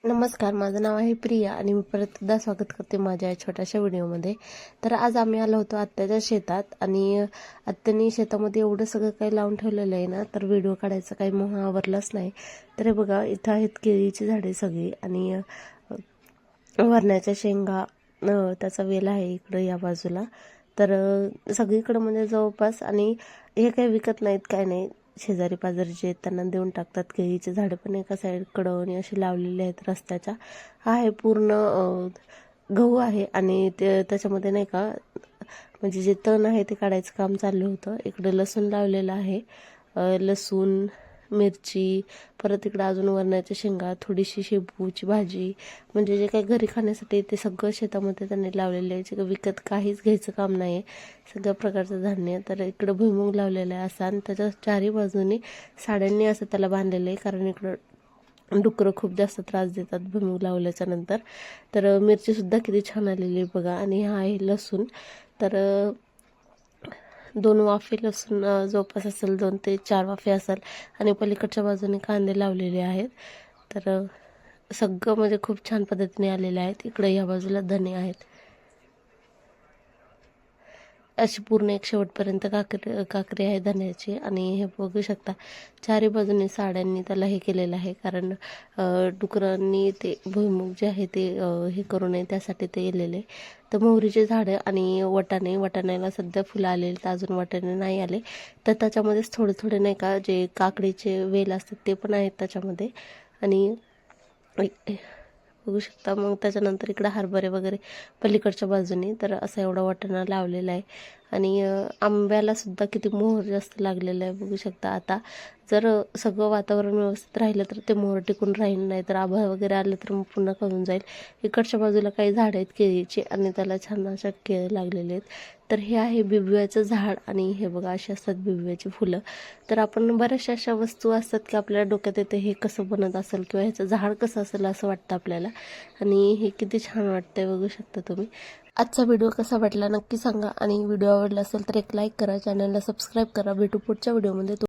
नमस्कार, माझं नाव आहे प्रिया आणि मी परत एकदा स्वागत करते माझ्या या छोट्याशा व्हिडिओमध्ये. तर आज आम्ही आलो होतो आत्याच्या शेतात आणि आत्याने शेतामध्ये एवढं सगळं काही लावून ठेवलेलं आहे ना, तर व्हिडिओ काढायचा काही मोह आवरलाच नाही. तर हे बघा, इथं आहेत केळीची झाडे सगळी आणि वरण्याच्या शेंगा, त्याचा वेल आहे इकडं या बाजूला. तर सगळीकडं म्हणजे जवळपास, आणि हे काही विकत नाहीत काय नाही, शेजारी पाजारी जे आहेत त्यांना देऊन टाकतात. केळीचे झाडं पण एका साईडकडं आणि असे लावलेले आहेत रस्त्याच्या. हा आहे पूर्ण गहू आहे आणि ते त्याच्यामध्ये नाही का, म्हणजे जे तण आहे ते काढायचं काम चाललं होतं. इकडे लसूण लावलेलं आहे, लसूण, मिरची, परत इकडं अजून वरण्याच्या शेंगा, थोडीशी शेपूची भाजी, म्हणजे जे काही घरी खाण्यासाठी ते सगळं शेतामध्ये त्यांनी लावलेलं आहे. जे विकत काहीच घ्यायचं काम नाही आहे, सगळ्या प्रकारचं धान्य. तर इकडं भुईमुग लावलेलं आहे असं, आणि त्याच्या चारही बाजूनी साड्यांनी असं त्याला बांधलेलं आहे, कारण इकडं डुकरं खूप जास्त त्रास देतात भुईमुग लावल्याच्या नंतर. तर मिरचीसुद्धा किती छान आलेली आहे बघा. आणि हा आहे लसूण. तर 2 वाफे लसूण, जवळपास असेल 2 ते 4 वाफे असेल, आणि पलीकडच्या बाजूने कांदे लावलेले आहेत. तर सगळं म्हणजे खूप छान पद्धतीने आलेले आहेत. इकडे या बाजूला धने आहेत. अशी पूर्ण एक शेवटपर्यंत काकरी आहे धन्याची. आणि हे बघू शकता, चारी बाजूने साड्यांनी त्याला हे केलेलं आहे, कारण डुकरांनी ते भुईमुग जे आहे ते हे करू नये त्यासाठी ते गेलेले. तर मोहरीचे झाडं आणि वाटाण्याला सध्या फुलं आलेली, तर अजून वाटाणे नाही आले. तर त्याच्यामध्येच थोडे थोडे नाही का, जे काकडीचे वेल असतात ते पण आहेत त्याच्यामध्ये. आणि बघू शकता, मग त्याच्यानंतर इकडं हरभरे वगैरे पलीकडच्या बाजूने. तर असा एवढा वाटाणा लावलेला आहे. आणि आंब्याला सुद्धा किती मोहर जास्त लागलेलं आहे बघू शकता. आता जर सगळं वातावरण व्यवस्थित राहिलं तर ते मोहर टिकून राहील, नाही तर आभाळ वगैरे आलं तर मग पुन्हा कळून जाईल. इकडच्या बाजूला काही झाडं आहेत केळीची आणि त्याला छान अशा केळं लागलेले आहेत. तर हे आहे बिबव्याचं झाड, आणि हे बघा अशी असतात बिबव्याची फुलं. तर आपण बऱ्याचशा अशा वस्तू असतात की आपल्याला डोक्यात येते हे कसं बनत असेल किंवा ह्याचं झाड कसं असेल असं वाटतं आपल्याला. आणि हे किती छान वाटतंय बघू शकता तुम्ही. आजचा व्हिडिओ कसा वाटला नक्की सांगा, आणि व्हिडिओ आवडला असेल तर एक लाईक करा, चॅनलला सबस्क्राईब करा. भेटू पुढच्या व्हिडिओमध्ये.